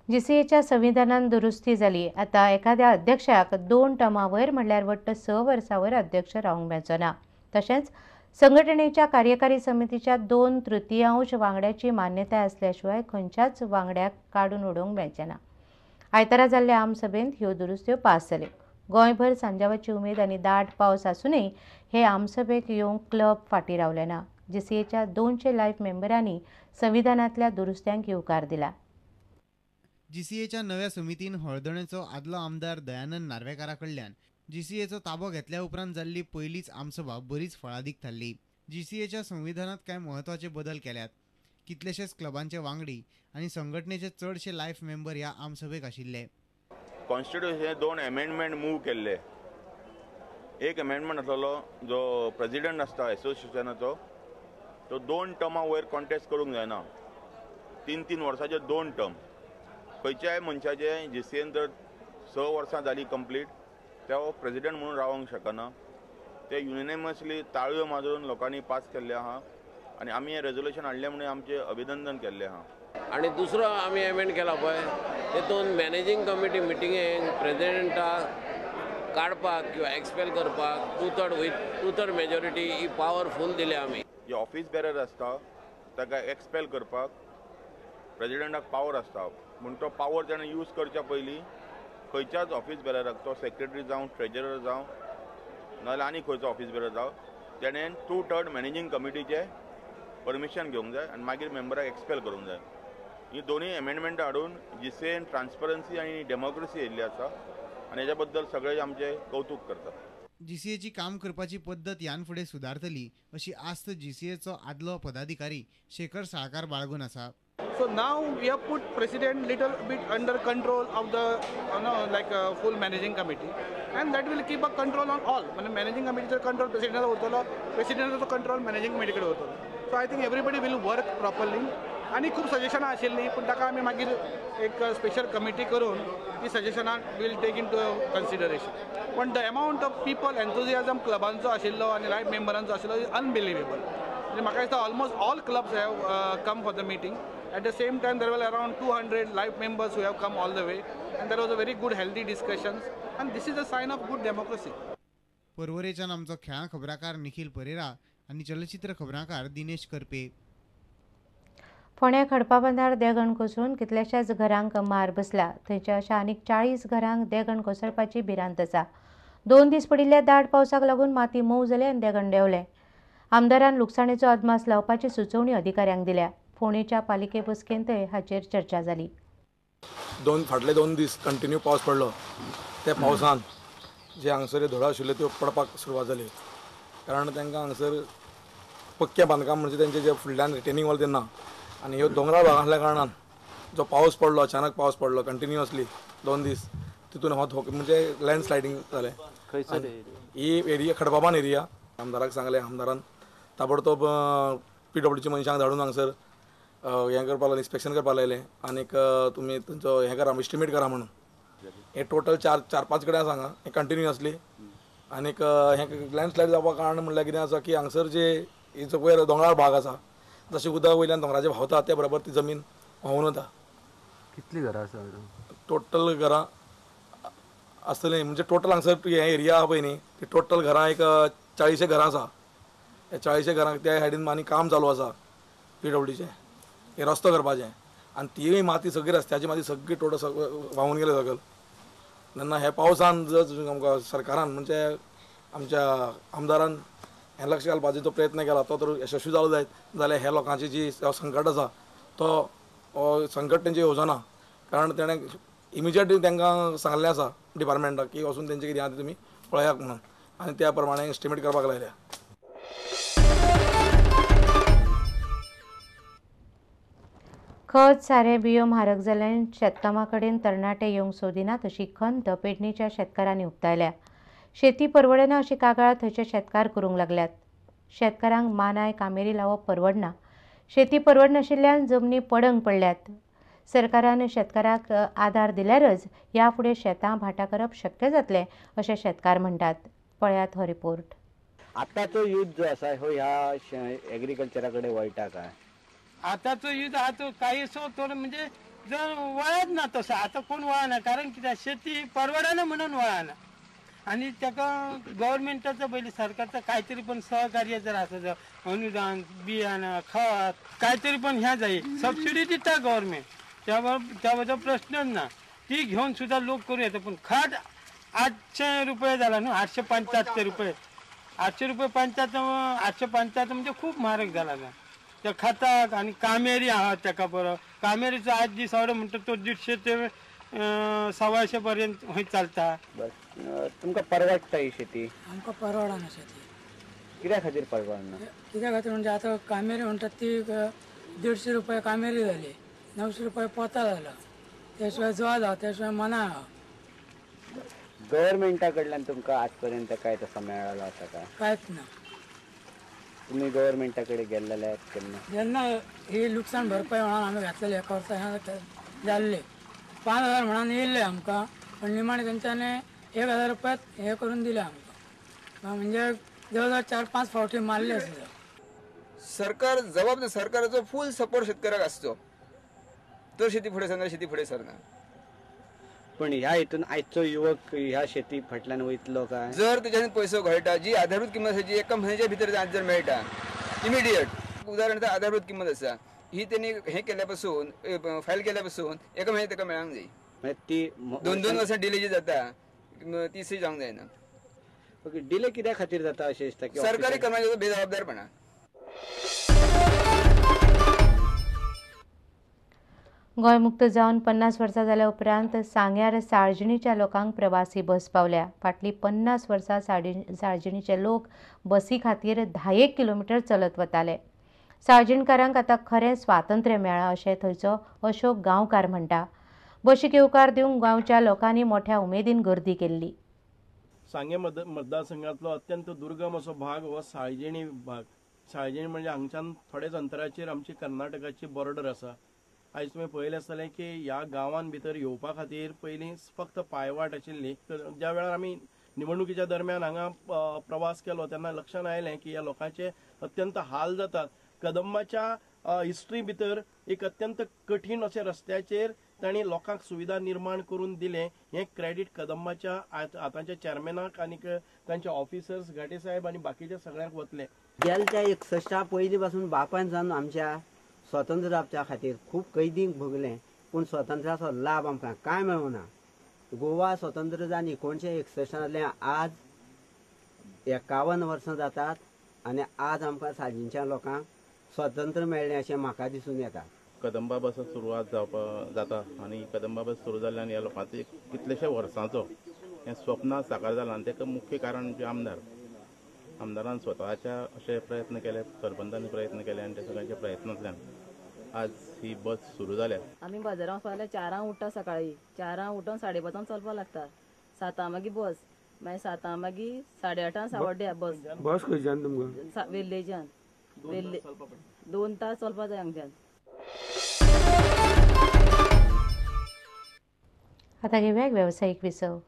जीसीएच्या संविधानात दुरुस्ती जाली। आता एखाद्या अध्यक्षाक 2 टर्मावर म्हणल्यार वट्ट 6 वर्सांवर अध्यक्ष रावंक मेळचो ना। तशेंच संघटनेच्या कार्यकारी समितीच्या 2/3 वांगड्याची मान्यताय असल्याशिवाय खंयच्याच वांगड्याक काडून उडोवंक मेळचें ना। आयतारा जाल्ल्या आमसभेंत ह्यो दुरुस्त्यो पास जाल्यो। गोंयभर सांजावाची उमेद आनी दाट पावस आसूनय हे आमसभेक येवंक क्लब फाटीं रावले ना। जीसीएच्या 200 लायफ मेंबरांनी संविधानांतल्या दुरुस्त्यांक येवकार दिला। जीसीएच्या नव्या समितीन हळदणेचो आदलो आमदार दयानंद नार्वेकारा कडल्यान जीसीएचो ताबो घेतल्या उपरांत जाल्ली पयलीच आमसभा बरीच फळादीक थारली। जीसीएच्या संविधानात कांय म्हत्वाचे बदल केल्यात। कितलेशेच क्लबांचे वांगडी आनी संघटनेचे चडशे लायफ मेंबर ह्या आमसभेक आशिल्ले। कॉन्स्टिट्युशनाचे 2 अमेंडमेंट मूव केल्ले। एक अमेंडमेंट आसलो जो प्रेसिडेंट आसता एसोसिएशनाचो तो 2 टर्मा वयर कॉन्टेस्ट करूंक जायना। 3 वर्साचे 2 टर्म। खंयच्याय मनशाचे जीसीएन जर 6 वर्सां जाली कंप्लीट तो प्रेसिडेंट म्हणून रावंक शकना। ते युनिनमसली ताळयो मारून लोकांनी पास केल्ले आहा आनी आमी हे रेजोल्यूशन हाडले म्हणून आमचे अभिनंदन केल्ले आहा। आणि दुसरो आमी अमेंड केला पळय तेतून मॅनेजिंग कमिटी मिटिंगेक प्रेसिडेंटाक काडपाक किंवा एक्सपेल करपाक 2/3 मेजॉरिटी ही पावर फूल दिली आमी। जे ऑफिस बेरर आसता ताका एक्सपेल करपाक प्रेसिडेंटाक पावर आसता पूण तो पावर ताणें यूज करच्या पयलीं खंयच्याच ऑफिस बेरराक तो सेक्रेटरी जावं ट्रेजरर जावं नाजाल्यार आनी खंयचो ऑफिस बेरर जावं तेणें 2/3 मॅनेजिंग कमिटीचे परमिशन घेवंक जाय आनी मागीर मेंबराक एक्सपेल करूंक जाय। ही दोनूय अमेंडमेंट हाडून जीसीएन ट्रान्सपरन्सी आनी डेमोक्रेसी येयल्ली आसा आनी हेच्या बद्दल सगळे आमचे कौतुक करतात। जीसीएची काम करपाची पद्दत ह्यान फुडें सुदारतली अशी आस्त जीसीएचो आदलो पदाधिकारी शेखर साळकार बाळगून आसा। So now we have put president little bit under control of the full managing committee, and that will keep a control on all. When managing committee control president control managing committee कडे होतो. So I think everybody will work properly. आणि खूप सजेशनां आशिल्लीं पूण ताका आमी मागीर एक स्पेशल कमिटी करून ती सजेशनां will take into consideration. पण the amount of people enthusiasm क्लबांचो आशिल्लो आनी लायफ मेंबरांचो आशिल्लो इज अनबिलिवेबल। म्हणजे म्हाका दिसता almost all clubs have come for the meeting. At the same time, there were around 200 live members who have come all the way, and there was a very good, healthy discussions, and this is a sign of good democracy. परवरेच्यान आमचो खेळा खबराकार निखिल परेरा आनी चलचित्र खबराकार दिनेश करपे। फोंड्या खडपाबंदार देगण कोसळून कितल्याशाच घरांक मार बसला। थंयच्या अशा आनीक 40 घरांक देगण कोसळपाची भिरांत आसा। 2 दीस पडिल्ल्या दाट पावसाक लागून माती मोव जाले आनी देगण देंवले। आमदारान लुकसाणीचो अदमास लावपाची सुचोवणी अधिकाऱ्यांक दिल्या। फोंडेच्या पालिके बसकेंतय हाचेर चर्चा जाली। फाटले 2 दीस कंटिन्यू पावस पडलो। त्या पावसान जे हांगसर धडो आशिल्ल्यो त्यो पडपाक सुरवात जाली। कारण तांकां हांगसर पक्के बांदकाम म्हणजे तेंचे जे फुडल्यान रिटेनिंग वॉल तेन्ना आनी ह्यो दोंगराळ भाग आसल्या कारणान जो पावस पडलो अचानक पावस पडलो कंटिन्युअसली 2 दीस तितून म्हणजे लँडस्लायडींग जालें। ही एरिया खडपाबान एरिया आमदाराक सांगलें। आमदारान ताबडतोब PWDच्या मनशांक धाडून हांगसर हें करपाक लागलें, इन्स्पेक्शन करपाक लायलें आनीक तुमी तुमचो हें करा एस्टिमेट करा म्हणून। हे टोटल 4-5 कडेन आसा हांगा हें कंटिन्युअसली। आनीक हें लँडस्लायड जावपा कारण म्हणल्यार कितें आसा की हांगसर जे जो वयर दोंगराळ भाग आसा जशें उदक वयल्यान दोंगराचेर व्हांवता त्या बरोबर ती जमीन व्हांवून वता। कितली घरां आसा? टोटल घरां आसतलीं म्हणजे टोटल हांगसर हें एरिया आहा पळय न्ही ती टोटल घरां एक 40 घरां आसा। हे 40 घरांक त्या सायडीन आनी काम चालू आसा PWDचें हे रस्तो करपाचें आनी ती माती सगळी रस्त्याची माती सगळी टोटल व्हांवून गेले सकयल। तेन्ना हे पावसान जर आमकां सरकारान म्हणजे आमच्या आमदारान हें लक्ष घालपाचो जो प्रयत्न केला तो तर यशस्वी जालो जायत जाल्यार हे लोकांची जी संकट आसा तो संकट तेंची येवचो ना। कारण तेणें इमिजिएटली तांकां सांगलें आसा डिपार्टमेंटाक की वचून तेंचें कितें आहा तें तुमी पळयात म्हणून आनी त्या प्रमाणे एस्टिमेट करपाक लायल्या। खत सारे बियो म्हारग जाल्ल्यान शेतकामां कडेन तरणाटे येवंक सोदिनात अशी खंत पेडणेच्या शेतकारांनी उक्तायल्या। शेती परवडना अशी कागाळ थंयचे शेतकार करूंक लागल्यात। शेतकारांक मानाय कामेरी लावप परवडना। शेती परवडनाशिल्ल्यान जमनी पडंग पडल्यात। सरकारान शेतकाराक आदार दिल्यारच ह्या फुडें शेतां भाटां करप शक्य जातलें अशें शेतकार म्हणटात। पळयात हो रिपोर्ट। आतांचो यूथ जो आसा हो ह्या एग्रीकल्चरा कडेन वळटा काय? आतांचो यूथ आहा तो काही असो तो म्हणजे जर वळत ना तसं आता कोण वळना कारण कित्याक शेती परवडना म्हणून वळना आणि ताका गव्हर्मेंटाचं पयलीं सरकारचं काहीतरी पण सहकार्य जर आसा अनुदान बियाणं खत काहीतरी पण ह्या जाय सबसिडी दिता गव्हर्मेंट त्या बद्दल प्रश्नच ना ती घेऊन सुद्धा लोक करू येतात पण खत 800 रुपये झाला ना 875 रुपये 800 रुपये 875 म्हणजे खूप महाग झाला ना त्या खताक आणि कामेरी आहात ताका बरो कामेरीचो आज दीस आवडे म्हणटा तो 150 ते 125 पर्यंत हय चालता तुमकां परवडटा ही शेती आमकां परवडना शेती कित्या खातीर परवडना कित्या खातीर म्हणजे आता कामेरी म्हणटात ती 150 रुपये कामेरी जाली 900 रुपये पोता जाला त्याशिवाय जोड आहा त्याशिवाय मना आहा गव्हर्मेंटा कडल्यान तुमकां आज पर्यंत काय तसो मेळ्ळो आसा काय कांयच ना तुम्ही गव्हर्मेंटा कडेन गेल्लेले केन्ना जेन्ना ही लुकसाण भरपाई म्हणून आमी घातलेली एका वर्सा जाल्ले 5000 म्हणून येयल्ले आमकां पण निमाणे तेंच्यांनी 1000 रुपये हे करून दिले आमकां म्हणजे जवळ 4-5 फावटी मारले सुद्दां सरकार जबाबदार सरकाराचो फूल सपोर्ट शेतकऱ्याक आसचो तर शेती फुडें सरना शेती फुडें सरना पण ह्या हितून आयचो युवक ह्या शेती फाटल्यान वयतलो काय जर तेच्यानी पयसो घडटा जी आधारभूत किंमत आसा जी एका म्हयन्याच्या भितर आज जर मेळटा इमिडिएट उदाहरण आधारभूत किंमत आसा ही त्यांनी हे केल्या पासून फायल केल्या पासून एका म्हयन्यात ताका मेळांक जाय ती 2-2 वर्सां डिले जी जाता ती सही जावंक जायना ओके डिले कित्या खातीर जाता अशें दिसता की सरकारी कर्मचाऱ्याचो बेजबाबदारपणा गोंय मुक्त जावन 50 वर्सां जाल्या उपरांत सांग्यार साळजिणीच्या लोकांक प्रवासी बस पावल्या फाटलीं 50 वर्सां साळजिणीचे लोक बसी खातीर 10 किलोमीटर चलत वताले साळजिणकारांक आतां खरें स्वातंत्र्य मेळ्ळां अशें थंयचो अशोक गांवकार म्हणटा बशीक येवकार दिवंक गांवच्या लोकांनी मोठ्या उमेदीन गर्दी केल्ली सांगे मतदारसंघातलो अत्यंत दुर्गम असो भाग हो साळजिणी भाग साळजिणी म्हणजे हांगच्यान थोडेच अंतराचेर आमची कर्नाटकाची बॉर्डर आसा आयज तुवें पळयलें आसतलें की ह्या गांवांत भितर येवपा खातीर पयलीं फक्त पांयवाट आशिल्ली ज्या वेळार आमी निवडणुकीच्या दरम्यान हांगा प्रवास केलो तेन्ना लक्षांत आयलें की ह्या लोकांचे अत्यंत हाल जातात कदंबाच्या हिस्ट्री भितर एक अत्यंत कठीण अशे रस्त्याचेर तांणी लोकांक सुविधा निर्माण करून दिले हें क्रेडीट कदंबाच्या आतांच्या चेअरमॅनाक आनी तांचे ऑफिसर्स घाटे साहेब आनी बाकीच्या सगळ्यांक वतले गेल्या 61 पयलीं पासून बापायन जावन आमच्या स्वतंत्र जावच्या खातीर खूब कैदींक भोगलें पूण स्वतंत्राचो लाभ आमकां कांय मेळूना गोवा स्वतंत्र जावन 1961 आज 51 वर्सां जातात आनी आज आमकां साळजिणच्या लोकांक स्वतंत्र मेळ्ळें अशें म्हाका दिसून येता कदंबा बस सुरवात जाता आनी कदंबा बस सुरू जाल्ल्यान ह्या लोकांचो कितलेशे वर्सांचो हें स्वप्न साकार जालां आनी ताका मुख्य कारण जे आमदारान स्वताच्या अशे प्रयत्न केले सरपंचांनी प्रयत्न केले आनी त्या सगळ्यांच्या प्रयत्नांतल्यान आज ही बस सुरू जाल्या आमी बाजारांत फाल्यां 4 उठ्ठा सकाळीं 4 उठून 5:30 चलपाक लागता 7 मागीर बस मागीर 7 मागीर 8:30 सावड्ड्या बस खंयच्यान तुमकां वेल्लेच्यान 2 तास चलपाक जाय हांगच्यान आतां घेवया वेवसायीक विसव